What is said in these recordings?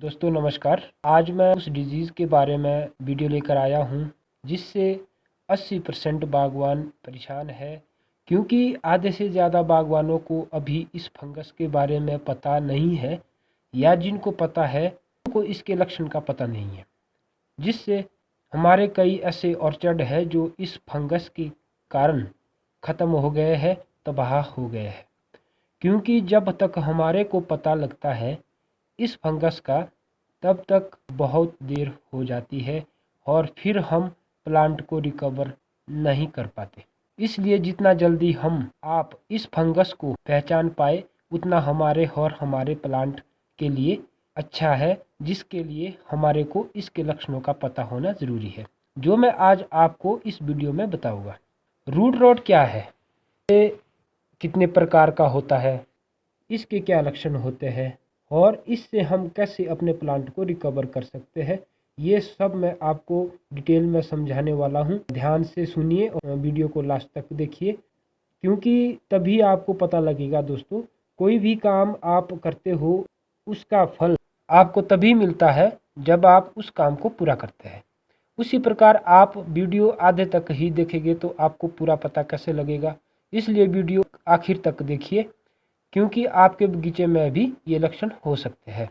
दोस्तों नमस्कार। आज मैं उस डिजीज़ के बारे में वीडियो लेकर आया हूँ जिससे 80% बागवान परेशान है, क्योंकि आधे से ज़्यादा बागवानों को अभी इस फंगस के बारे में पता नहीं है, या जिनको पता है उनको इसके लक्षण का पता नहीं है। जिससे हमारे कई ऐसे ऑर्चर्ड है जो इस फंगस के कारण ख़त्म हो गए हैं, तबाह हो गए हैं। क्योंकि जब तक हमारे को पता लगता है इस फंगस का, तब तक बहुत देर हो जाती है और फिर हम प्लांट को रिकवर नहीं कर पाते। इसलिए जितना जल्दी आप इस फंगस को पहचान पाए उतना हमारे और हमारे प्लांट के लिए अच्छा है, जिसके लिए हमारे को इसके लक्षणों का पता होना ज़रूरी है, जो मैं आज आपको इस वीडियो में बताऊंगा। रूट रॉट क्या है, ये कितने प्रकार का होता है, इसके क्या लक्षण होते हैं और इससे हम कैसे अपने प्लांट को रिकवर कर सकते हैं, ये सब मैं आपको डिटेल में समझाने वाला हूँ। ध्यान से सुनिए और वीडियो को लास्ट तक देखिए, क्योंकि तभी आपको पता लगेगा। दोस्तों, कोई भी काम आप करते हो उसका फल आपको तभी मिलता है जब आप उस काम को पूरा करते हैं। उसी प्रकार आप वीडियो आधे तक ही देखेंगे तो आपको पूरा पता कैसे लगेगा। इसलिए वीडियो आखिर तक देखिए, क्योंकि आपके बगीचे में भी ये लक्षण हो सकते हैं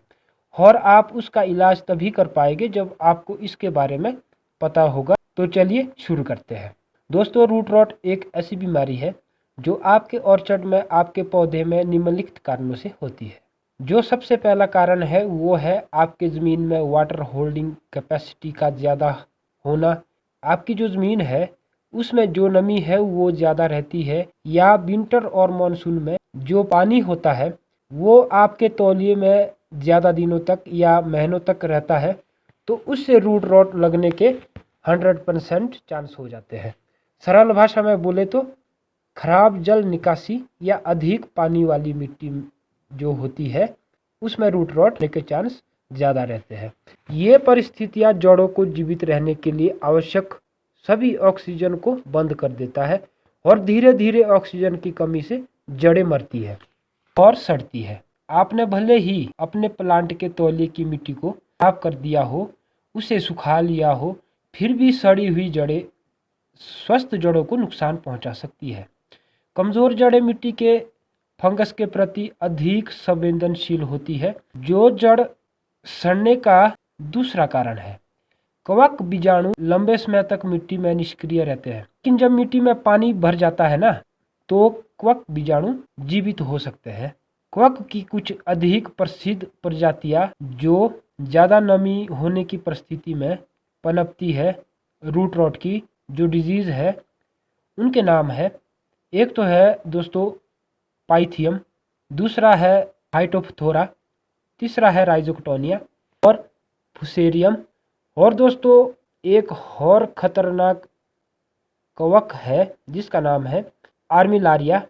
और आप उसका इलाज तभी कर पाएंगे जब आपको इसके बारे में पता होगा। तो चलिए शुरू करते हैं। दोस्तों, रूट रॉट एक ऐसी बीमारी है जो आपके ऑर्चर्ड में, आपके पौधे में निम्नलिखित कारणों से होती है। जो सबसे पहला कारण है वो है आपके ज़मीन में वाटर होल्डिंग कैपेसिटी का ज़्यादा होना। आपकी जो ज़मीन है उसमें जो नमी है वो ज़्यादा रहती है, या विंटर और मानसून में जो पानी होता है वो आपके तौलिए में ज़्यादा दिनों तक या महीनों तक रहता है, तो उससे रूट रॉट लगने के 100% चांस हो जाते हैं। सरल भाषा में बोले तो खराब जल निकासी या अधिक पानी वाली मिट्टी जो होती है उसमें रूट रॉट होने के चांस ज़्यादा रहते हैं। ये परिस्थितियाँ जड़ों को जीवित रहने के लिए आवश्यक सभी ऑक्सीजन को बंद कर देता है और धीरे धीरे ऑक्सीजन की कमी से जड़ें मरती है और सड़ती है। आपने भले ही अपने प्लांट के तौलिए की मिट्टी को साफ कर दिया हो, उसे सुखा लिया हो, फिर भी सड़ी हुई जड़ें स्वस्थ जड़ों को नुकसान पहुंचा सकती है। कमजोर जड़ें मिट्टी के फंगस के प्रति अधिक संवेदनशील होती है, जो जड़ सड़ने का दूसरा कारण है। कवक बीजाणु लंबे समय तक मिट्टी में निष्क्रिय रहते हैं, लेकिन जब मिट्टी में पानी भर जाता है ना, तो कवक बीजाणु जीवित हो सकते हैं। कवक की कुछ अधिक प्रसिद्ध प्रजातियां जो ज़्यादा नमी होने की परिस्थिति में पनपती है, रूट रॉट की जो डिजीज़ है उनके नाम है, एक तो है दोस्तों पाइथियम, दूसरा है हाइटोप्थोरा, तीसरा है राइजोक्टोनिया और फुसेरियम। और दोस्तों एक और खतरनाक कवक है जिसका नाम है आर्मिलारिया,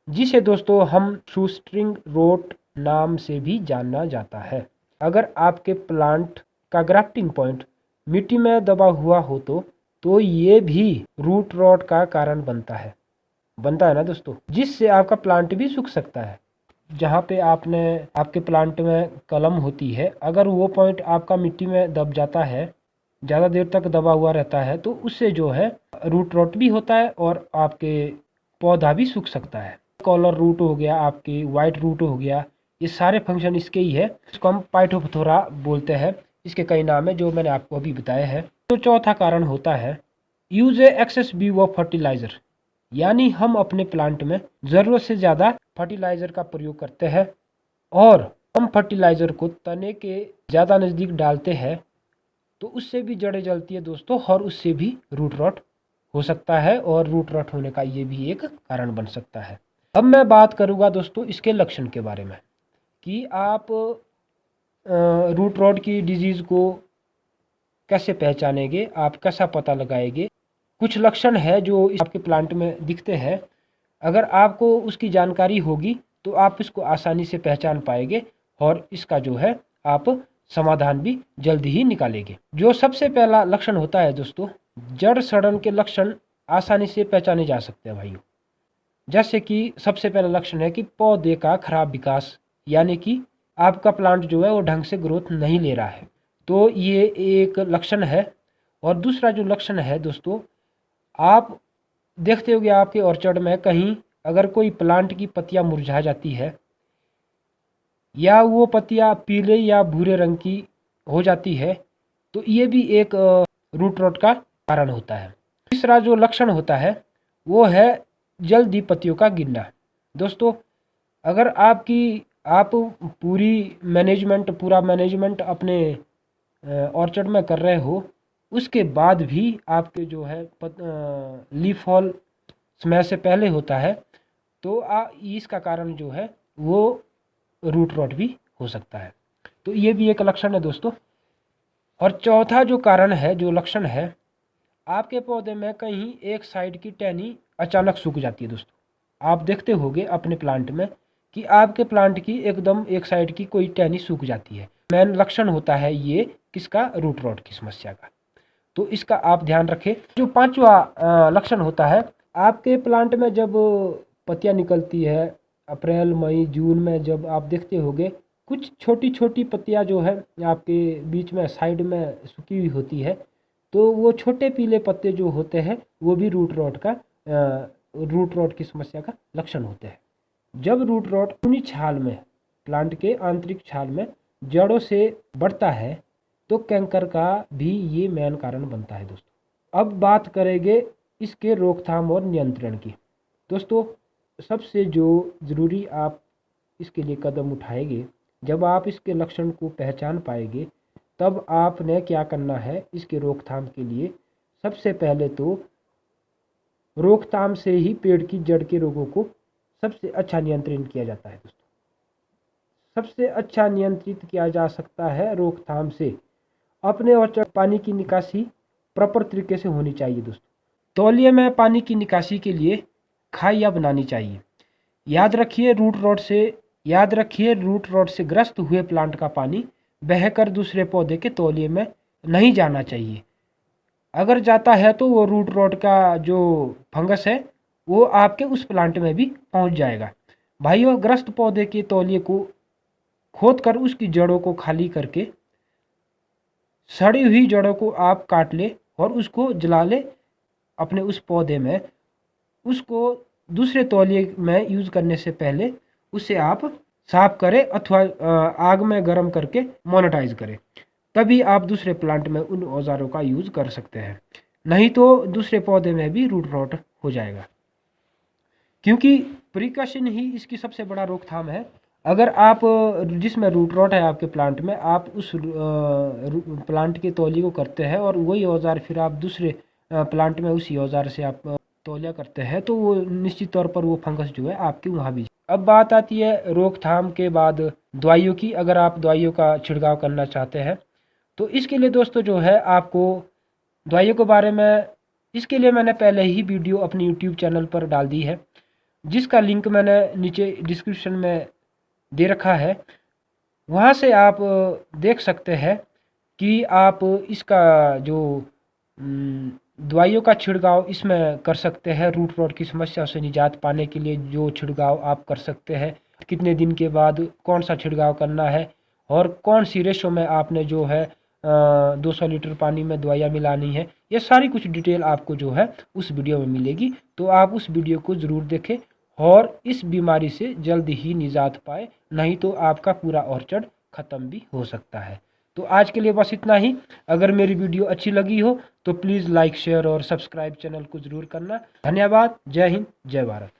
जिसे दोस्तों हम शूस्ट्रिंग रोट नाम से भी जाना जाता है। अगर आपके प्लांट का ग्राफ्टिंग पॉइंट मिट्टी में दबा हुआ हो तो ये भी रूट रॉट का कारण बनता है ना दोस्तों, जिससे आपका प्लांट भी सूख सकता है। जहाँ पे आपके प्लांट में कलम होती है, अगर वो पॉइंट आपका मिट्टी में दब जाता है, ज़्यादा देर तक दबा हुआ रहता है, तो उससे जो है रूट रॉट भी होता है और आपके पौधा भी सूख सकता है। कॉलर रूट हो गया, आपकी वाइट रूट हो गया, ये सारे फंक्शन इसके ही है। इसको हम पाइथोप्थोरा बोलते हैं। इसके कई नाम है जो मैंने आपको अभी बताए हैं। तो चौथा कारण होता है यूज एक्सेस बी ऑफ फर्टिलाइजर, यानी हम अपने प्लांट में ज़रूरत से ज़्यादा फर्टिलाइज़र का प्रयोग करते हैं और हम फर्टिलाइज़र को तने के ज़्यादा नज़दीक डालते हैं, तो उससे भी जड़ें जलती है दोस्तों, और उससे भी रूट रॉट हो सकता है और रूट रॉट होने का ये भी एक कारण बन सकता है। अब मैं बात करूँगा दोस्तों इसके लक्षण के बारे में कि आप रूट रॉट की डिजीज़ को कैसे पहचानेंगे, आप कैसा पता लगाएंगे। कुछ लक्षण है जो आपके प्लांट में दिखते हैं, अगर आपको उसकी जानकारी होगी तो आप इसको आसानी से पहचान पाएंगे और इसका जो है आप समाधान भी जल्दी ही निकालेंगे। जो सबसे पहला लक्षण होता है दोस्तों, जड़ सड़न के लक्षण आसानी से पहचाने जा सकते हैं भाइयों। जैसे कि सबसे पहला लक्षण है कि पौधे का खराब विकास, यानी कि आपका प्लांट जो है वो ढंग से ग्रोथ नहीं ले रहा है। तो ये एक लक्षण है। और दूसरा जो लक्षण है दोस्तों, आप देखते होंगे आपके ऑर्चर्ड में कहीं अगर कोई प्लांट की पत्तियां मुरझा जाती है या वो पत्तियां पीले या भूरे रंग की हो जाती है, तो ये भी एक रूट रॉट का कारण होता है। तीसरा जो लक्षण होता है वो है जल्दी पत्तियों का गिरना। दोस्तों, अगर आप पूरा मैनेजमेंट अपने ऑर्चर्ड में कर रहे हो, उसके बाद भी आपके जो है लीफ फॉल समय से पहले होता है, तो इसका कारण जो है वो रूट रॉट भी हो सकता है। तो ये भी एक लक्षण है दोस्तों। और चौथा जो कारण है, जो लक्षण है, आपके पौधे में कहीं एक साइड की टहनी अचानक सूख जाती है। दोस्तों, आप देखते होंगे अपने प्लांट में कि आपके प्लांट की एकदम एक साइड की कोई टहनी सूख जाती है। मेन लक्षण होता है ये किसका? रूट रॉट की समस्या का। तो इसका आप ध्यान रखें। जो पांचवा लक्षण होता है, आपके प्लांट में जब पत्तियां निकलती है अप्रैल मई जून में, जब आप देखते होंगे कुछ छोटी छोटी पत्तियां जो है आपके बीच में साइड में सूखी हुई होती है, तो वो छोटे पीले पत्ते जो होते हैं वो भी रूट रॉट की समस्या का लक्षण होते हैं। जब रूट रॉट अपनी छाल में, प्लांट के आंतरिक छाल में जड़ों से बढ़ता है, तो कैंकर का भी ये मेन कारण बनता है। दोस्तों, अब बात करेंगे इसके रोकथाम और नियंत्रण की। दोस्तों, सबसे जो ज़रूरी आप इसके लिए कदम उठाएंगे, जब आप इसके लक्षण को पहचान पाएंगे, तब आपने क्या करना है इसके रोकथाम के लिए। सबसे पहले तो रोकथाम से ही पेड़ की जड़ के रोगों को सबसे अच्छा नियंत्रण किया जाता है। दोस्तों, सबसे अच्छा नियंत्रित किया जा सकता है रोकथाम से। अपने और पानी की निकासी प्रॉपर तरीके से होनी चाहिए। दोस्तों, तौलिए में पानी की निकासी के लिए खाइयाँ बनानी चाहिए। याद रखिए रूट रॉट से ग्रस्त हुए प्लांट का पानी बहकर दूसरे पौधे के तौलिए में नहीं जाना चाहिए। अगर जाता है तो वो रूट रॉट का जो फंगस है वो आपके उस प्लांट में भी पहुंच जाएगा। भाइयों, ग्रस्त पौधे के तौलिए को खोदकर उसकी जड़ों को खाली करके सड़ी हुई जड़ों को आप काट ले और उसको जला ले अपने उस पौधे में। उसको दूसरे तौलिए में यूज़ करने से पहले उसे आप साफ करें अथवा आग में गर्म करके मोनेटाइज करें, तभी आप दूसरे प्लांट में उन औजारों का यूज़ कर सकते हैं। नहीं तो दूसरे पौधे में भी रूट रॉट हो जाएगा, क्योंकि प्रिकॉशन ही इसकी सबसे बड़ा रोकथाम है। अगर आप जिसमें रूट रॉट है आपके प्लांट में, आप उस प्लांट के तौलिए को करते हैं और वही औजार फिर आप दूसरे प्लांट में उसी औजार से आप तौलिया करते हैं, तो वो निश्चित तौर पर वो फंगस जो है आपके वहाँ भी। अब बात आती है रोकथाम के बाद दवाइयों की। अगर आप दवाइयों का छिड़काव करना चाहते हैं, तो इसके लिए दोस्तों जो है आपको दवाइयों के बारे में, इसके लिए मैंने पहले ही वीडियो अपनी यूट्यूब चैनल पर डाल दी है, जिसका लिंक मैंने नीचे डिस्क्रिप्शन में दे रखा है। वहाँ से आप देख सकते हैं कि आप इसका जो दवाइयों का छिड़काव इसमें कर सकते हैं। रूट रॉट की समस्या से निजात पाने के लिए जो छिड़काव आप कर सकते हैं, कितने दिन के बाद कौन सा छिड़काव करना है और कौन सी रेशो में आपने जो है 200 लीटर पानी में दवाइयाँ मिलानी है, ये सारी कुछ डिटेल आपको जो है उस वीडियो में मिलेगी। तो आप उस वीडियो को ज़रूर देखें और इस बीमारी से जल्द ही निजात पाए, नहीं तो आपका पूरा ऑर्चर्ड ख़त्म भी हो सकता है। तो आज के लिए बस इतना ही। अगर मेरी वीडियो अच्छी लगी हो तो प्लीज़ लाइक शेयर और सब्सक्राइब चैनल को ज़रूर करना। धन्यवाद। जय हिंद, जय भारत।